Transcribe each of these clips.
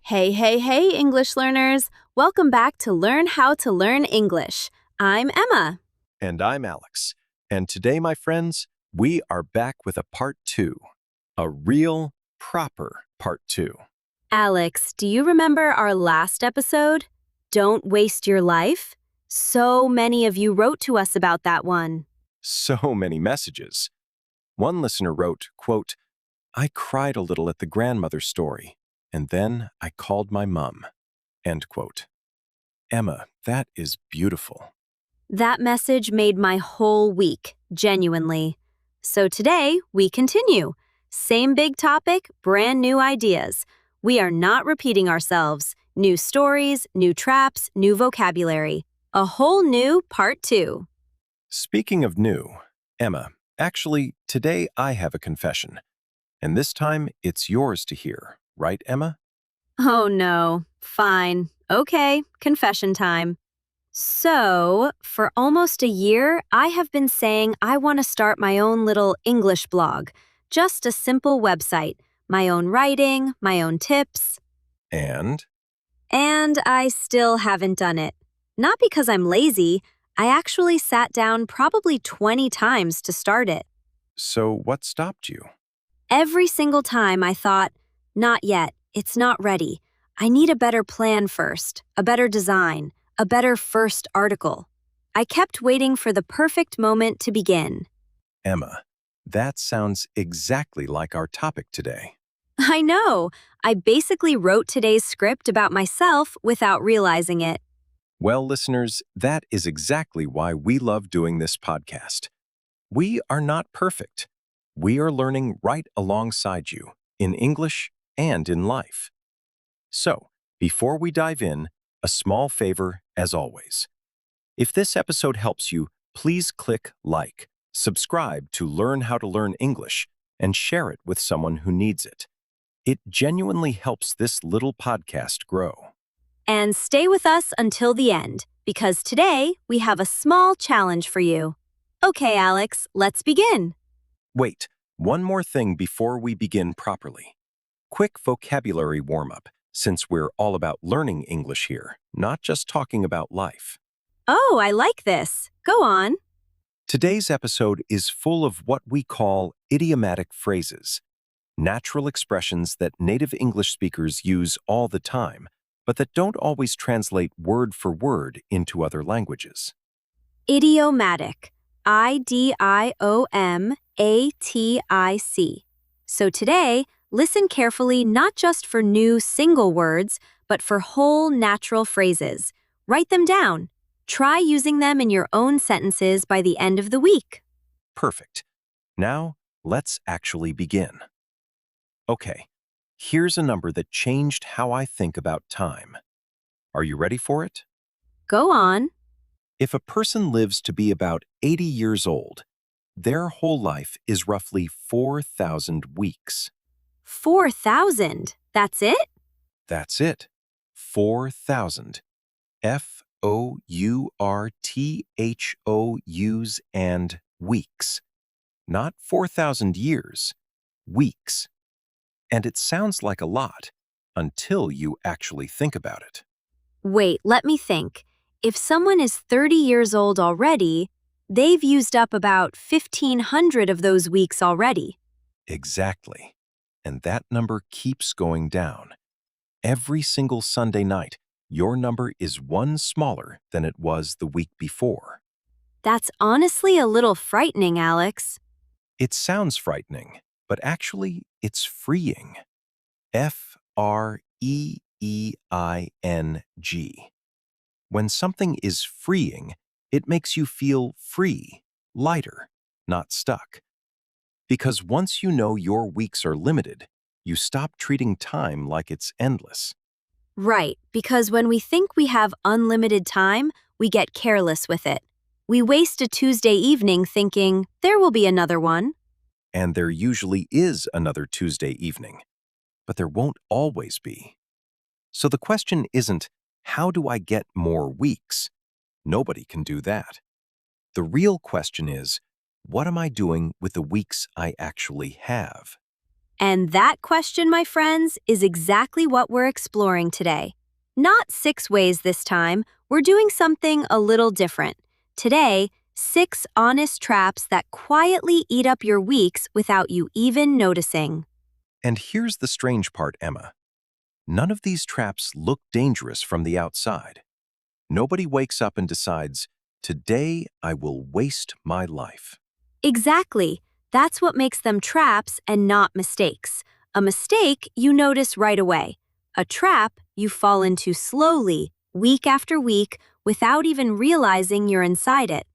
Hey, hey, hey, English learners! Welcome back to Learn How to Learn English. I'm Emma. And I'm Alex. And today, my friends, we are back with a part two, a real, proper part two. Alex, do you remember our last episode? Don't waste your life? So many of you wrote to us about that one. So many messages. One listener wrote, quote, I cried a little at the grandmother story, and then I called my mum, end quote. Emma, that is beautiful. That message made my whole week, genuinely. So today, we continue. Same big topic, brand new ideas. We are not repeating ourselves. New stories, new traps, new vocabulary. A whole new part two. Speaking of new, Emma, actually, today I have a confession. And this time, it's yours to hear, right, Emma? Oh no. Fine. Okay, confession time. So, for almost a year, I have been saying I want to start my own little English blog. Just a simple website. My own writing, my own tips. And? And I still haven't done it. Not because I'm lazy. I actually sat down probably 20 times to start it. So what stopped you? Every single time I thought, not yet, it's not ready. I need a better plan first, a better design, a better first article. I kept waiting for the perfect moment to begin. Emma, that sounds exactly like our topic today. I know, I basically wrote today's script about myself without realizing it. Well, listeners, that is exactly why we love doing this podcast. We are not perfect. We are learning right alongside you, in English and in life. So, before we dive in, a small favor as always. If this episode helps you, please click like, subscribe to Learn How to Learn English, and share it with someone who needs it. It genuinely helps this little podcast grow. And stay with us until the end, because today we have a small challenge for you. Okay, Alex, let's begin. Wait, one more thing before we begin properly. Quick vocabulary warm-up, since we're all about learning English here, not just talking about life. Oh, I like this. Go on. Today's episode is full of what we call idiomatic phrases, natural expressions that native English speakers use all the time, but that don't always translate word for word into other languages. Idiomatic. idiomatic. So today, listen carefully not just for new single words, but for whole natural phrases. Write them down. Try using them in your own sentences by the end of the week. Perfect. Now, let's actually begin. Okay, here's a number that changed how I think about time. Are you ready for it? Go on. If a person lives to be about 80 years old, their whole life is roughly 4,000 weeks. 4,000. That's it? That's it. 4,000. Fourthous and weeks. Not 4,000 years, weeks. And it sounds like a lot until you actually think about it. Wait, let me think. If someone is 30 years old already, they've used up about 1,500 of those weeks already. Exactly. And that number keeps going down. Every single Sunday night, your number is one smaller than it was the week before. That's honestly a little frightening, Alex. It sounds frightening, but actually, it's freeing. Freeing. When something is freeing, it makes you feel free, lighter, not stuck. Because once you know your weeks are limited, you stop treating time like it's endless. Right, because when we think we have unlimited time, we get careless with it. We waste a Tuesday evening thinking, there will be another one. And there usually is another Tuesday evening, but there won't always be. So the question isn't, how do I get more weeks? Nobody can do that. The real question is, what am I doing with the weeks I actually have? And that question, my friends, is exactly what we're exploring today. Not 6 ways this time, we're doing something a little different. Today, 6 honest traps that quietly eat up your weeks without you even noticing. And here's the strange part, Emma. None of these traps look dangerous from the outside. Nobody wakes up and decides, today I will waste my life. Exactly. That's what makes them traps and not mistakes. A mistake you notice right away. A trap you fall into slowly, week after week, without even realizing you're inside it.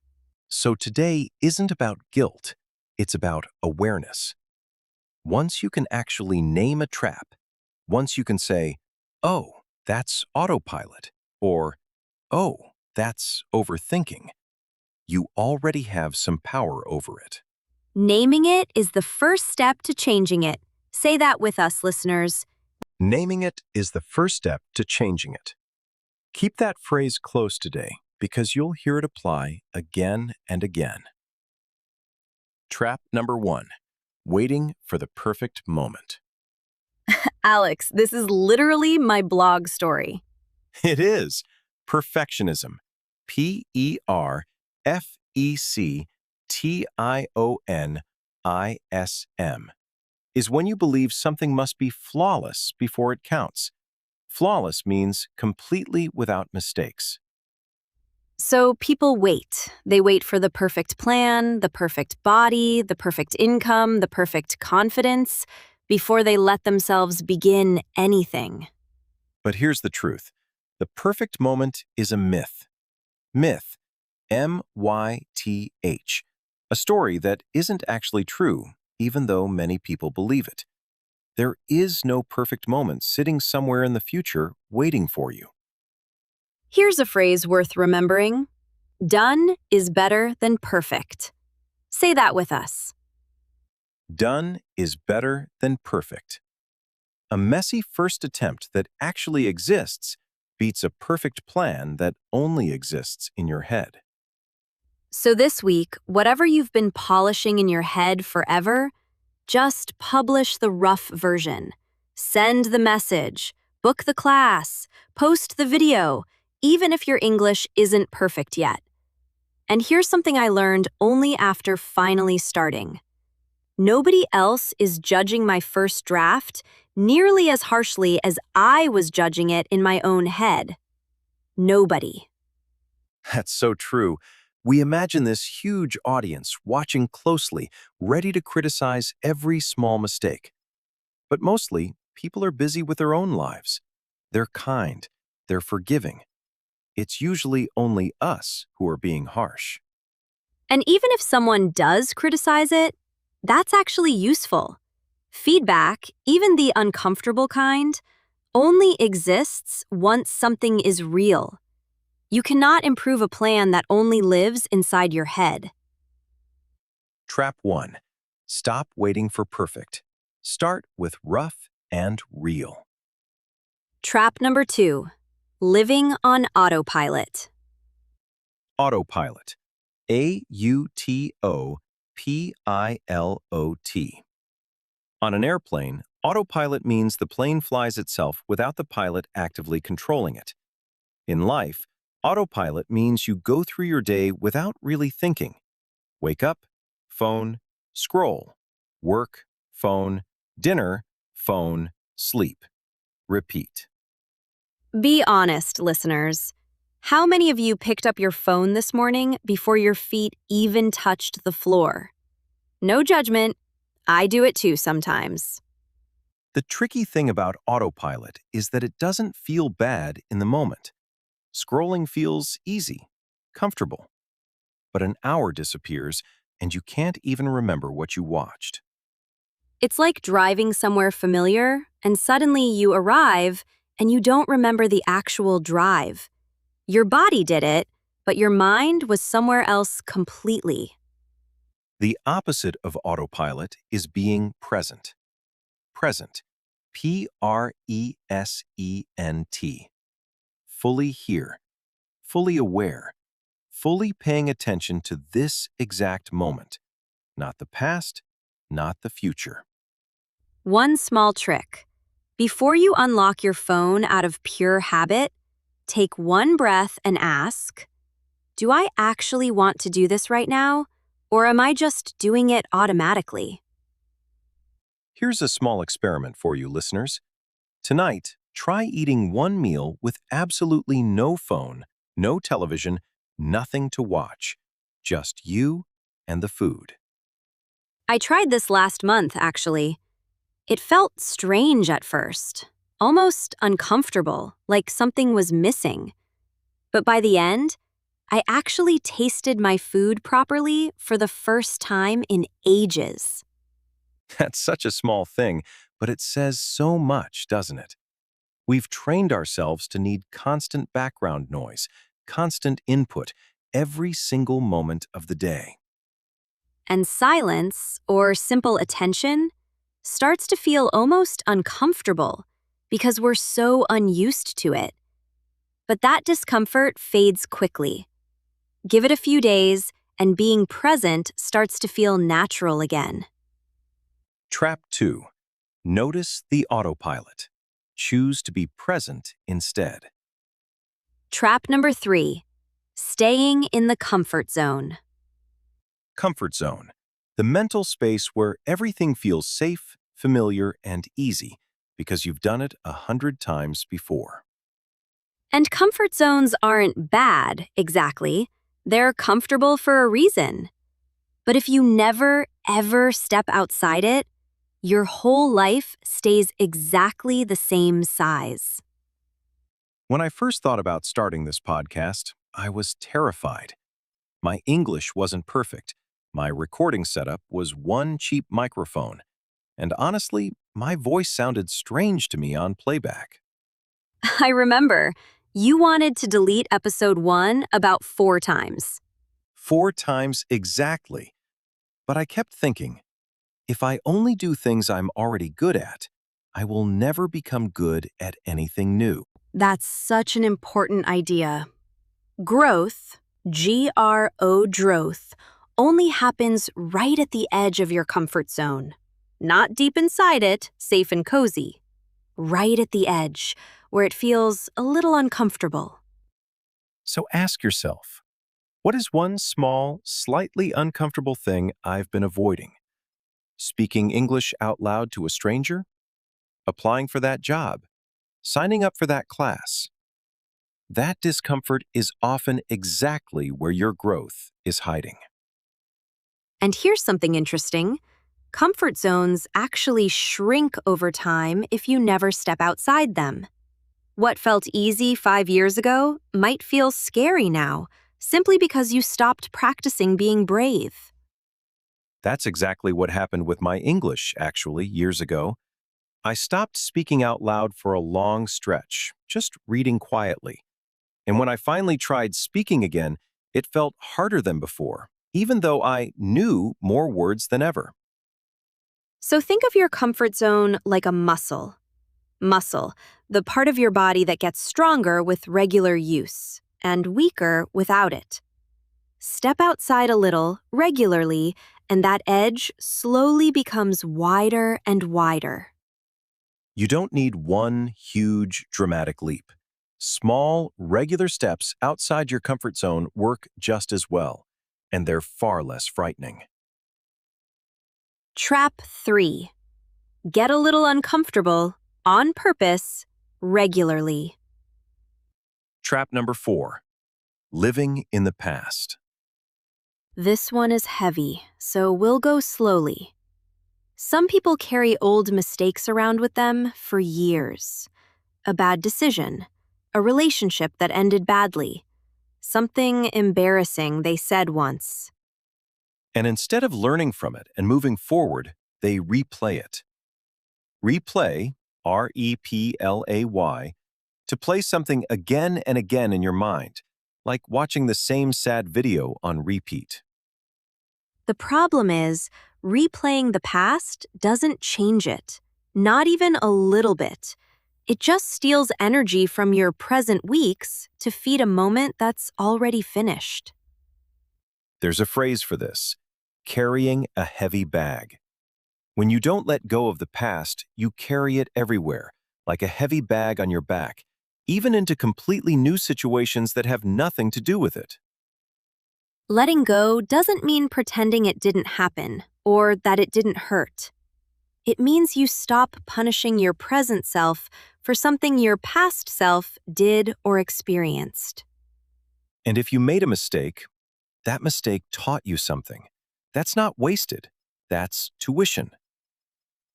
So today isn't about guilt, it's about awareness. Once you can actually name a trap, once you can say, oh, that's autopilot, or oh, that's overthinking, you already have some power over it. Naming it is the first step to changing it. Say that with us, listeners. Naming it is the first step to changing it. Keep that phrase close today because you'll hear it apply again and again. Trap number 1, waiting for the perfect moment. Alex, this is literally my blog story. It is perfectionism. Perfectionism is when you believe something must be flawless before it counts. Flawless means completely without mistakes. So people wait. They wait for the perfect plan, the perfect body, the perfect income, the perfect confidence before they let themselves begin anything. But here's the truth. The perfect moment is a myth. Myth, M-Y-T-H, a story that isn't actually true, even though many people believe it. There is no perfect moment sitting somewhere in the future waiting for you. Here's a phrase worth remembering. Done is better than perfect. Say that with us. Done is better than perfect. A messy first attempt that actually exists beats a perfect plan that only exists in your head. So this week, whatever you've been polishing in your head forever, just publish the rough version. Send the message, book the class, post the video, even if your English isn't perfect yet. And here's something I learned only after finally starting. Nobody else is judging my first draft nearly as harshly as I was judging it in my own head. Nobody. That's so true. We imagine this huge audience watching closely, ready to criticize every small mistake. But mostly, people are busy with their own lives. They're kind. They're forgiving. It's usually only us who are being harsh. And even if someone does criticize it, that's actually useful. Feedback, even the uncomfortable kind, only exists once something is real. You cannot improve a plan that only lives inside your head. Trap 1. Stop waiting for perfect. Start with rough and real. Trap number 2. Living on autopilot. Autopilot. A-U-T-O-P-I-L-O-T. On an airplane, autopilot means the plane flies itself without the pilot actively controlling it. In life, autopilot means you go through your day without really thinking. Wake up, phone, scroll, work, phone, dinner, phone, sleep. Repeat. Be honest, listeners. How many of you picked up your phone this morning before your feet even touched the floor? No judgment. I do it too sometimes. The tricky thing about autopilot is that it doesn't feel bad in the moment. Scrolling feels easy, comfortable. But an hour disappears and you can't even remember what you watched. It's like driving somewhere familiar, and suddenly you arrive and you don't remember the actual drive. Your body did it, but your mind was somewhere else completely. The opposite of autopilot is being present. Present. P-R-E-S-E-N-T. Fully here, fully aware, fully paying attention to this exact moment. Not the past, not the future. One small trick. Before you unlock your phone out of pure habit, take one breath and ask, do I actually want to do this right now? Or am I just doing it automatically? Here's a small experiment for you, listeners. Tonight, try eating one meal with absolutely no phone, no television, nothing to watch. Just you and the food. I tried this last month, actually. It felt strange at first, almost uncomfortable, like something was missing. But by the end, I actually tasted my food properly for the first time in ages. That's such a small thing, but it says so much, doesn't it? We've trained ourselves to need constant background noise, constant input, every single moment of the day. And silence, or simple attention, starts to feel almost uncomfortable because we're so unused to it. But that discomfort fades quickly. Give it a few days, and being present starts to feel natural again. Trap 2. Notice the autopilot. Choose to be present instead. Trap number 3, staying in the comfort zone. Comfort zone. The mental space where everything feels safe, familiar, and easy because you've done it 100 times before. And comfort zones aren't bad, exactly. They're comfortable for a reason. But if you never, ever step outside it, your whole life stays exactly the same size. When I first thought about starting this podcast, I was terrified. My English wasn't perfect. My recording setup was one cheap microphone. And honestly, my voice sounded strange to me on playback. I remember, you wanted to delete episode 1 about 4 times. 4 times exactly. But I kept thinking, if I only do things I'm already good at, I will never become good at anything new. That's such an important idea. Growth, G-R-O growth, only happens right at the edge of your comfort zone. Not deep inside it, safe and cozy. Right at the edge, where it feels a little uncomfortable. So ask yourself, what is one small, slightly uncomfortable thing I've been avoiding? Speaking English out loud to a stranger? Applying for that job? Signing up for that class? That discomfort is often exactly where your growth is hiding. And here's something interesting. Comfort zones actually shrink over time if you never step outside them. What felt easy 5 years ago might feel scary now, simply because you stopped practicing being brave. That's exactly what happened with my English, actually, years ago. I stopped speaking out loud for a long stretch, just reading quietly. And when I finally tried speaking again, it felt harder than before, even though I knew more words than ever. So think of your comfort zone like a muscle. Muscle, the part of your body that gets stronger with regular use and weaker without it. Step outside a little, regularly, and that edge slowly becomes wider and wider. You don't need one huge, dramatic leap. Small, regular steps outside your comfort zone work just as well, and they're far less frightening. Trap 3. Get a little uncomfortable, on purpose, regularly. Trap number 4. Living in the past. This one is heavy, so we'll go slowly. Some people carry old mistakes around with them for years. A bad decision, a relationship that ended badly, something embarrassing they said once. And instead of learning from it and moving forward, they replay it. Replay, R-E-P-L-A-Y, to play something again and again in your mind, like watching the same sad video on repeat. The problem is, replaying the past doesn't change it, not even a little bit. It just steals energy from your present weeks to feed a moment that's already finished. There's a phrase for this: carrying a heavy bag. When you don't let go of the past, you carry it everywhere, like a heavy bag on your back, even into completely new situations that have nothing to do with it. Letting go doesn't mean pretending it didn't happen or that it didn't hurt. It means you stop punishing your present self for something your past self did or experienced. And if you made a mistake, that mistake taught you something. That's not wasted. That's tuition.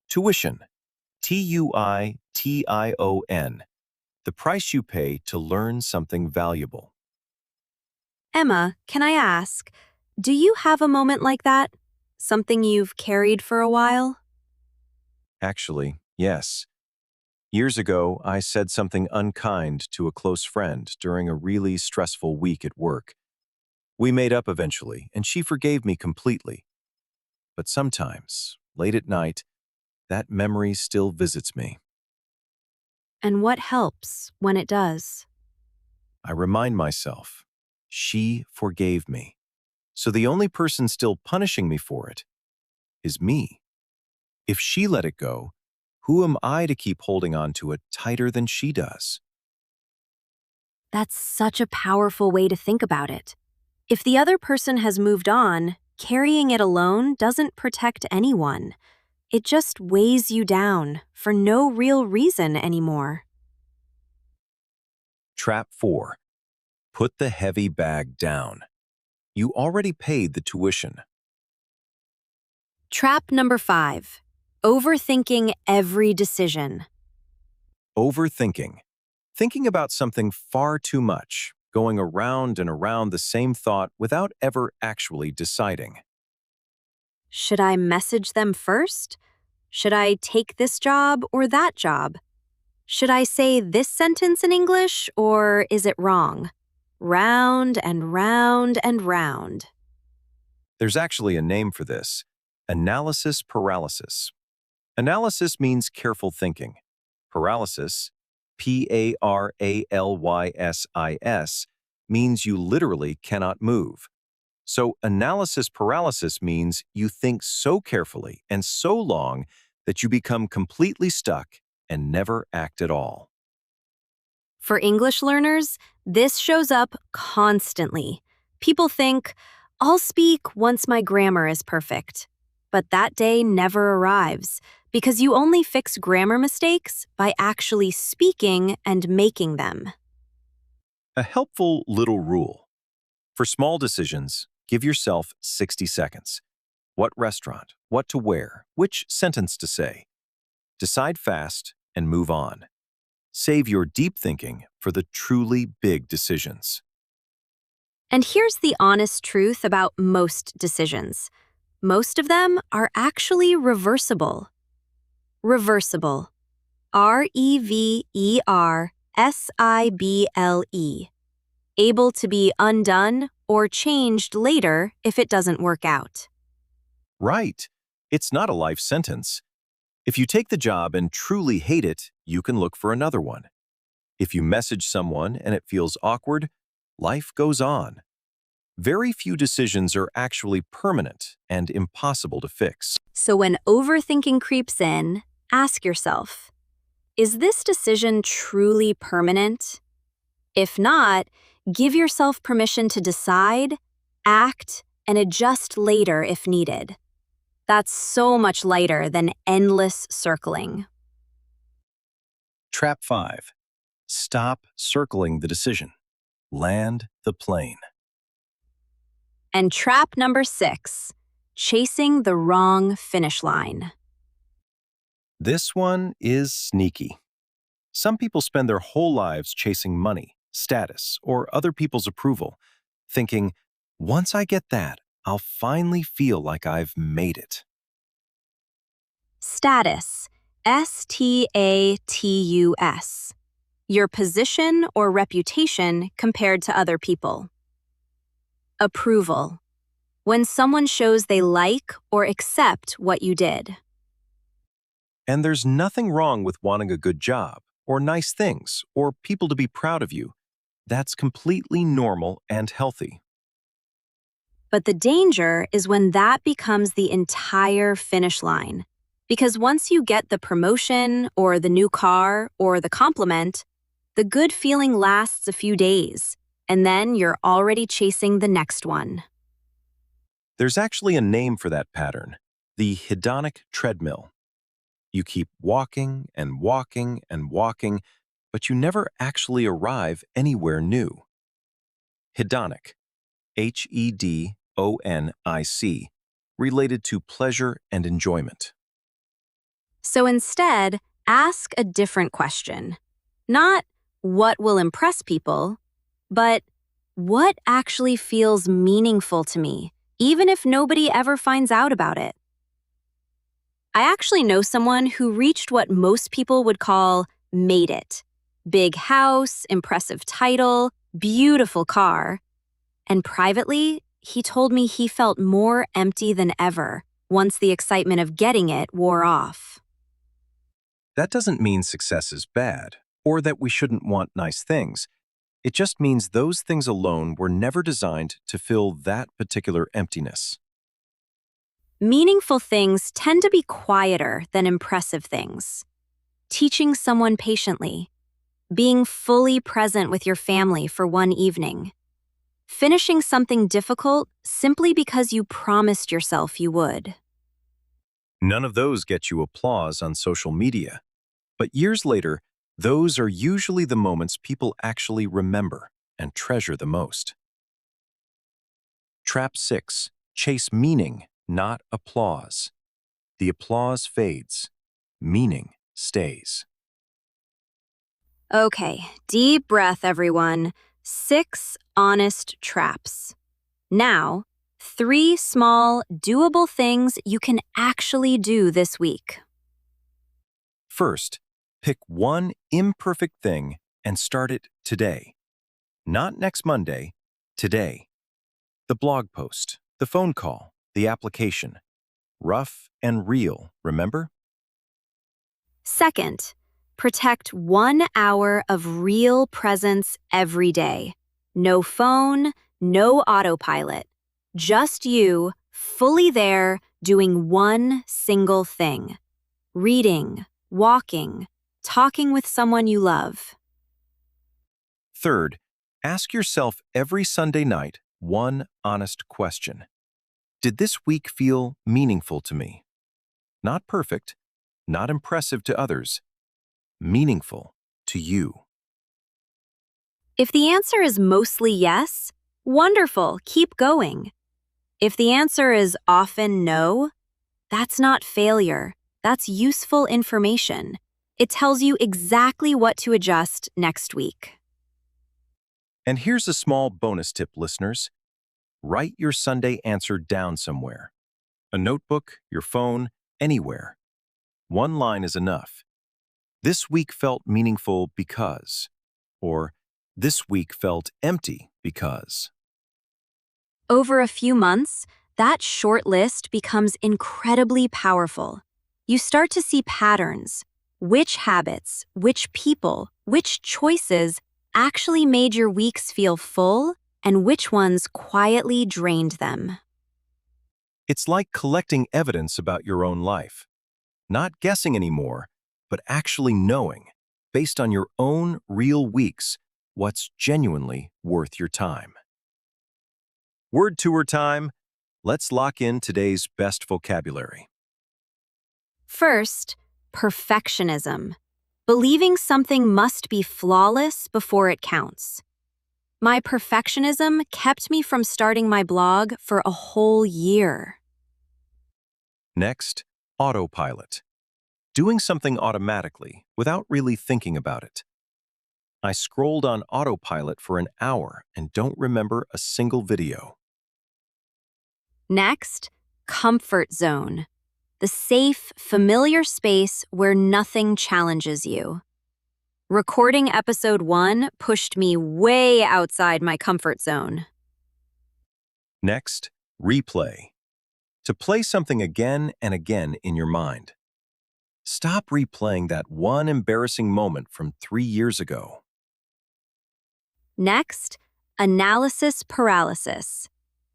Tuition. Tuition. The price you pay to learn something valuable. Emma, can I ask, do you have a moment like that? Something you've carried for a while? Actually, yes. Years ago, I said something unkind to a close friend during a really stressful week at work. We made up eventually, and she forgave me completely. But sometimes, late at night, that memory still visits me. And what helps when it does? I remind myself, she forgave me. So the only person still punishing me for it is me. If she let it go, who am I to keep holding on to it tighter than she does? That's such a powerful way to think about it. If the other person has moved on, carrying it alone doesn't protect anyone. It just weighs you down for no real reason anymore. Trap 4. Put the heavy bag down. You already paid the tuition. Trap number 5. Overthinking every decision. Overthinking. Thinking about something far too much, going around and around the same thought without ever actually deciding. Should I message them first? Should I take this job or that job? Should I say this sentence in English or is it wrong? Round and round and round. There's actually a name for this: analysis paralysis. Analysis means careful thinking. Paralysis, P-A-R-A-L-Y-S-I-S, means you literally cannot move. So analysis paralysis means you think so carefully and so long that you become completely stuck and never act at all. For English learners, this shows up constantly. People think, I'll speak once my grammar is perfect. But that day never arrives because you only fix grammar mistakes by actually speaking and making them. A helpful little rule. For small decisions, give yourself 60 seconds. What restaurant, what to wear, which sentence to say. Decide fast and move on. Save your deep thinking for the truly big decisions. And here's the honest truth about most decisions. Most of them are actually reversible. Reversible. Reversible. Able to be undone or changed later if it doesn't work out. Right. It's not a life sentence. If you take the job and truly hate it, you can look for another one. If you message someone and it feels awkward, life goes on. Very few decisions are actually permanent and impossible to fix. So when overthinking creeps in, ask yourself, is this decision truly permanent? If not, give yourself permission to decide, act, and adjust later if needed. That's so much lighter than endless circling. Trap 5. Stop circling the decision. Land the plane. And trap number 6, chasing the wrong finish line. This one is sneaky. Some people spend their whole lives chasing money, status, or other people's approval, thinking, once I get that, I'll finally feel like I've made it. Status. S-T-A-T-U-S. Your position or reputation compared to other people. Approval. When someone shows they like or accept what you did. And there's nothing wrong with wanting a good job, or nice things, or people to be proud of you. That's completely normal and healthy. But the danger is when that becomes the entire finish line. Because once you get the promotion or the new car or the compliment, the good feeling lasts a few days, and then you're already chasing the next one. There's actually a name for that pattern, the hedonic treadmill. You keep walking and walking and walking, but you never actually arrive anywhere new. Hedonic, Hedonic, related to pleasure and enjoyment. So instead, ask a different question. Not what will impress people, but what actually feels meaningful to me, even if nobody ever finds out about it. I actually know someone who reached what most people would call made it. Big house, impressive title, beautiful car. And privately, he told me he felt more empty than ever once the excitement of getting it wore off. That doesn't mean success is bad, or that we shouldn't want nice things. It just means those things alone were never designed to fill that particular emptiness. Meaningful things tend to be quieter than impressive things. Teaching someone patiently, being fully present with your family for one evening, finishing something difficult simply because you promised yourself you would. None of those get you applause on social media. But years later, those are usually the moments people actually remember and treasure the most. Trap 6. Chase meaning, not applause. The applause fades. Meaning stays. Okay, deep breath, everyone. 6 honest traps. Now, 3 small, doable things you can actually do this week. First, pick one imperfect thing and start it today. Not next Monday, today. The blog post, the phone call, the application. Rough and real, remember? Second, protect 1 hour of real presence every day. No phone, no autopilot. Just you, fully there, doing one single thing. Reading, walking, talking with someone you love. Third, ask yourself every Sunday night one honest question. Did this week feel meaningful to me? Not perfect, not impressive to others, meaningful to you. If the answer is mostly yes, wonderful, keep going. If the answer is often no, that's not failure. That's useful information. It tells you exactly what to adjust next week. And here's a small bonus tip, listeners. Write your Sunday answer down somewhere. A notebook, your phone, anywhere. One line is enough. This week felt meaningful because, or this week felt empty because. Over a few months, that short list becomes incredibly powerful. You start to see patterns. Which habits, which people, which choices actually made your weeks feel full and which ones quietly drained them. It's like collecting evidence about your own life. Not guessing anymore, but actually knowing, based on your own real weeks, what's genuinely worth your time. Word tour time. Let's lock in today's best vocabulary. First, perfectionism. Believing something must be flawless before it counts. My perfectionism kept me from starting my blog for a whole year. Next, autopilot. Doing something automatically without really thinking about it. I scrolled on autopilot for an hour and don't remember a single video. Next, comfort zone. The safe, familiar space where nothing challenges you. Recording episode 1 pushed me way outside my comfort zone. Next, replay. To play something again and again in your mind. Stop replaying that one embarrassing moment from 3 years ago. Next, analysis paralysis.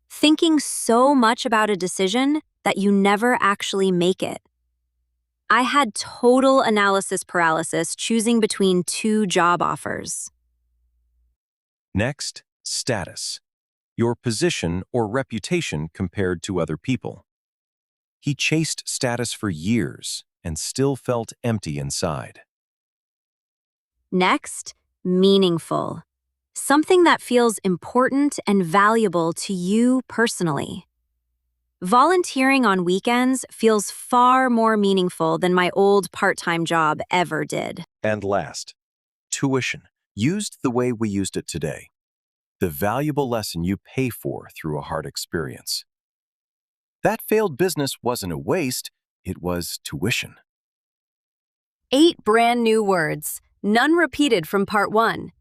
Thinking so much about a decision that you never actually make it. I had total analysis paralysis choosing between two job offers. Next, status. Your position or reputation compared to other people. He chased status for years and still felt empty inside. Next, meaningful. Something that feels important and valuable to you personally. Volunteering on weekends feels far more meaningful than my old part-time job ever did. And last, tuition, used the way we used it today. The valuable lesson you pay for through a hard experience. That failed business wasn't a waste, it was tuition. 8 brand new words, none repeated from part 1.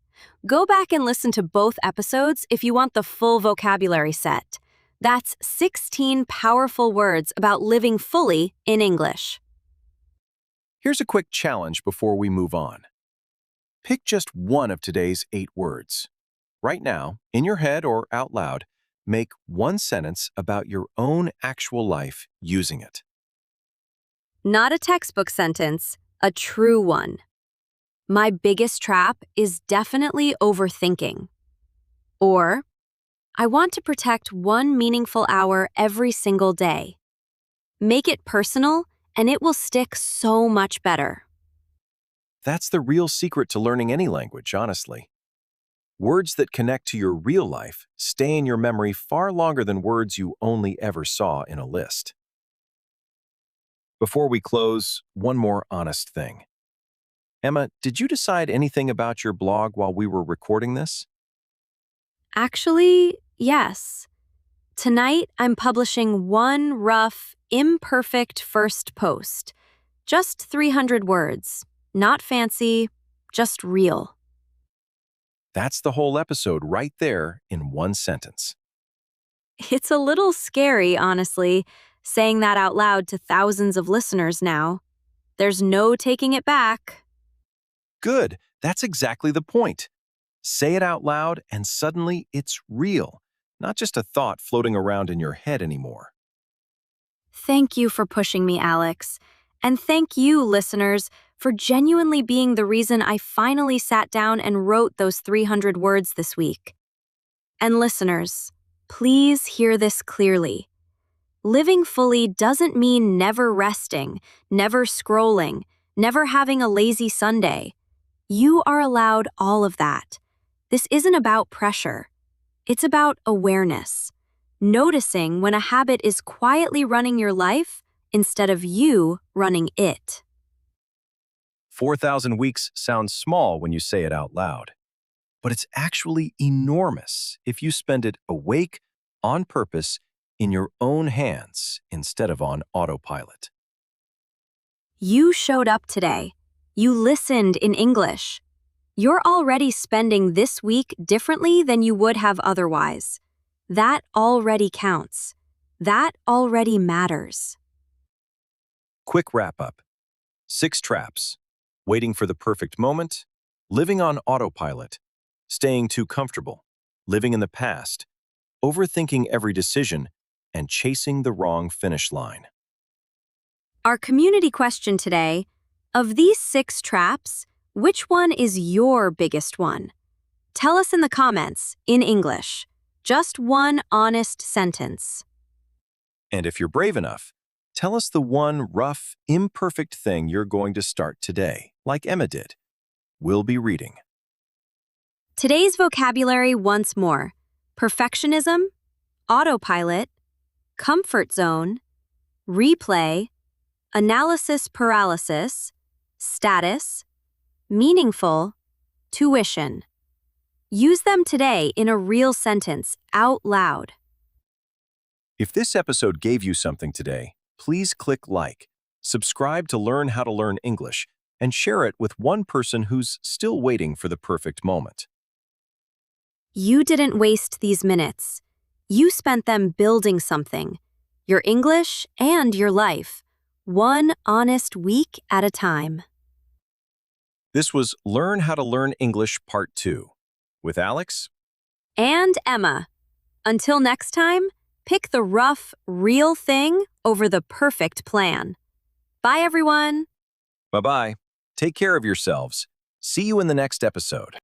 Go back and listen to both episodes if you want the full vocabulary set. That's 16 powerful words about living fully in English. Here's a quick challenge before we move on. Pick just one of today's 8 words. Right now, in your head or out loud, make one sentence about your own actual life using it. Not a textbook sentence, a true one. My biggest trap is definitely overthinking. Or, I want to protect 1 meaningful hour every single day. Make it personal, and it will stick so much better. That's the real secret to learning any language, honestly. Words that connect to your real life stay in your memory far longer than words you only ever saw in a list. Before we close, one more honest thing. Emma, did you decide anything about your blog while we were recording this? Actually, yes. Tonight, I'm publishing one rough, imperfect first post. Just 300 words. Not fancy, just real. That's the whole episode right there in one sentence. It's a little scary, honestly, saying that out loud to thousands of listeners now. There's no taking it back. Good, that's exactly the point. Say it out loud and suddenly it's real, not just a thought floating around in your head anymore. Thank you for pushing me, Alex. And thank you, listeners, for genuinely being the reason I finally sat down and wrote those 300 words this week. And listeners, please hear this clearly. Living fully doesn't mean never resting, never scrolling, never having a lazy Sunday. You are allowed all of that. This isn't about pressure. It's about awareness. Noticing when a habit is quietly running your life instead of you running it. 4,000 weeks sounds small when you say it out loud, but it's actually enormous if you spend it awake, on purpose, in your own hands instead of on autopilot. You showed up today. You listened in English. You're already spending this week differently than you would have otherwise. That already counts. That already matters. Quick wrap-up. 6 traps. Waiting for the perfect moment, living on autopilot, staying too comfortable, living in the past, overthinking every decision, and chasing the wrong finish line. Our community question today, of these 6 traps, which one is your biggest one? Tell us in the comments, in English. Just one honest sentence. And if you're brave enough, tell us the one rough, imperfect thing you're going to start today, like Emma did. We'll be reading. Today's vocabulary once more. Perfectionism, autopilot, comfort zone, replay, analysis paralysis, status, meaningful, tuition. Use them today in a real sentence out loud. If this episode gave you something today, please click like, subscribe to learn how to learn English, and share it with one person who's still waiting for the perfect moment. You didn't waste these minutes. You spent them building something, your English and your life, one honest week at a time. This was Learn How to Learn English Part 2 with Alex And Emma. Until next time, pick the rough, real thing over the perfect plan. Bye, everyone. Bye-bye. Take care of yourselves. See you in the next episode.